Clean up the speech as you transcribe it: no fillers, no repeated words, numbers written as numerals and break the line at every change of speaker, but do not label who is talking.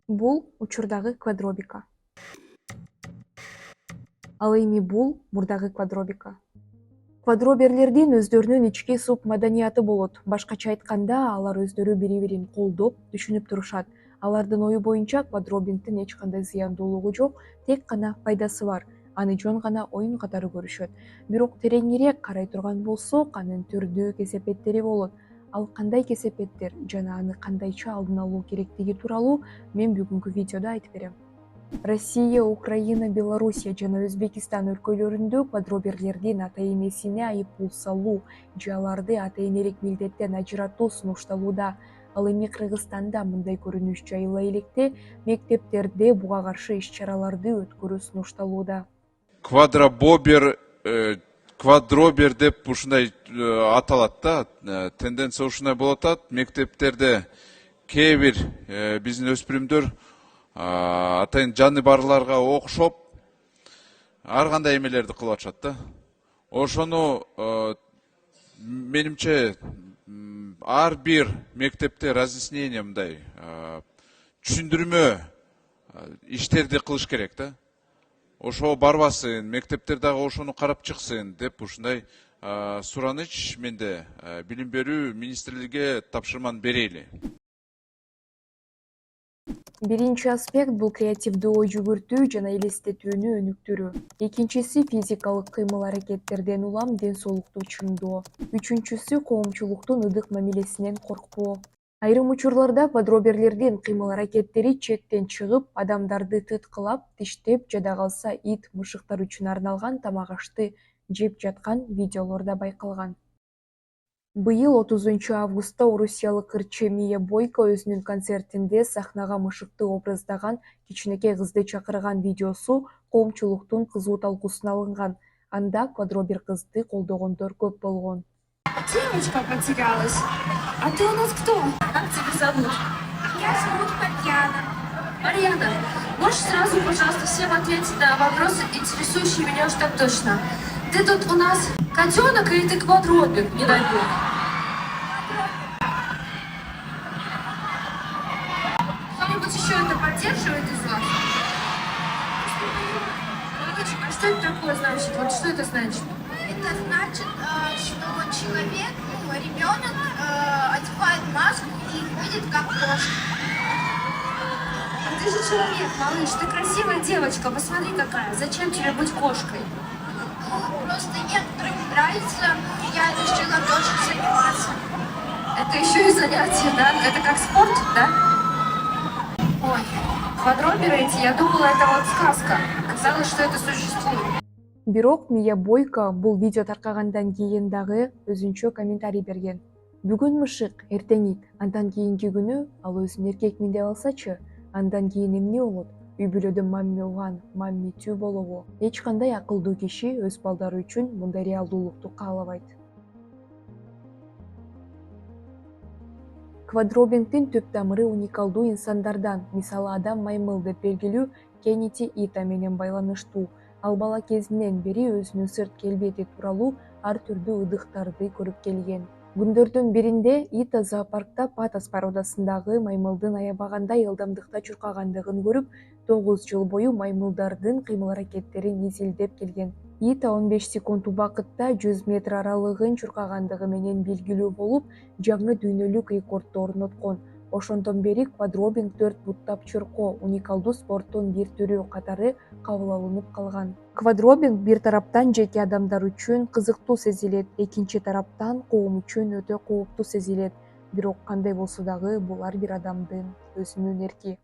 Бул учурдагы квадробика. Ал эми бул мурдагы квадробика. Квадроберлердин өздөрүнүн ички суп маданияты болот. Башкача айтканда, алар өздөрү бири-бирин колдоп, түшүнүп турушат. Алардын ою боюнча квадробингдин эч кандай зыяндуулугу жок, тек гана пайдасы бар. Аны жөн гана оюн катары көрүшөт. Бирок тереңирээк карай турган болсок, анын түрдүү кесепеттери болот. Ал кандай кесепеттер жана аны кандайча алдын алуу керектиги тууралуу мен бүгүнкү видеодо айтып берем. Россия, Украина, Белоруссия жана Өзбекистан өлкөлөрүндө квадроберлердин ата-энесине айыппул салуу же аларды ата-энелик милдеттен ажыратуу сунушталууда. Ал эми Кыргызстанда мындай көрүнүш жайыла электе, мектептерде буга каршы иш-чараларды өткөрүү сунушталууда.
Квадробер деп ушундай аталат да. Тенденция ушундай болуп атат. Мектептерде кээ бир биздин өспүрүмдөр атайын жаны барларга окшоп ар кандай эмелерди кылып атышат да. Ошону менимче ар бир мектепте разъяснение мындай түшүндүрмө иштерди кылыш керек да. Ошого барбасын, мектептер дагы ошону карап чыксын деп ушундай сураныч менде. Билим берүү министрлиgiге тапшырманы берели.
Биринчи аспект бул креативдүү ой жүгүртүү жана элестетүүнү өнүктүрүү. Экинчиси физикалык кыймыл-аракеттерден улам ден соолукту чыңдоо. Үчүнчүсү коомчулуктун ыдык мамилесинен коркпоо. Айрым учурларда квадроберлердин кыймыл-аракеттери чектен чыгып, адамдарды тыткылап, тиштеп, жада калса ит, мышыктар үчүн арналган тамак ашты жеп жаткан видеолор да байкалган. Быйыл 30 августта орусиялык ырчы Мия Бойко өзүнүн концертинде сахнага мышыкты образдаган кичинекей кызды чакырган видеосу коомчулуктун кызуу талкуусуна алынган. Анда квадробер кызды колдогондор көп болгон.
Девочка потерялась. А ты у нас кто? Как тебя зовут?
Меня зовут Марьяна.
Марьяна, можешь сразу, пожалуйста, всем ответить на вопросы, интересующие меня уж так точно? Ты тут у нас котенок или ты квадробер? Не дай бог. Кто-нибудь еще это поддерживает из вас? Молодочек, а что это такое значит? Вот что это значит?
Это значит, что человек, ребенок одевает маску и ходит как кошка.
А ты же человек, малыш, ты красивая девочка, посмотри какая. Зачем тебе быть кошкой?
Просто некоторым нравится, я решила тоже заниматься.
Это еще и занятие, да? Это как спорт, да? Ой, квадроберы эти, я думала, это вот сказка. Казалось, что это существует.
Бирок Мия Бойко бул видео таркагандан кийин дагы өзүнчө комментарий берген. Бүгүн мышык, эртең ит, андан кийинки күнү ал өзүн эркекмин деп алсачы, андан кийин эмне болот? Үй бүлөдө мамми уган, мамми түү болобу? Эч кандай акылдуу киши өз балдары үчүн мындай реалдуулукту каалабайт. Квадробингдин түп тамыры уникалдуу инсандардан, мисалы адам маймыл деп белгилүү Кеннеди Ита менен байланыштуу. Ал бала кезинен бери өзүнүн сырт келбети тууралуу ар түрдүү ыдыктарды көрүп келген. Күндөрдүн биринде Ита зоопаркта патос породасындагы маймылдын аябагандай ылдамдыкта чуркагандыгын көрүп, 9 жыл бою маймылдардын кыймыл-аракеттерин изилдеп келген. Ита 15 секунд убакытта 100 метр аралыгын чуркагандыгы менен белгилүү болуп, жаңы дүйнөлүк рекордду орноткон. Ошондон бери квадробинг 4 буттап чуркоо уникалдуу спорттун бир түрү катары кабыл алынып калган. Квадробинг бир тараптан жеке адамдар үчүн кызыктуу сезилет, экинчи тараптан коом үчүн өтө кооптуу сезилет. Бирок кандай болсо дагы бул ар бир адамдын өзүнүн эрки.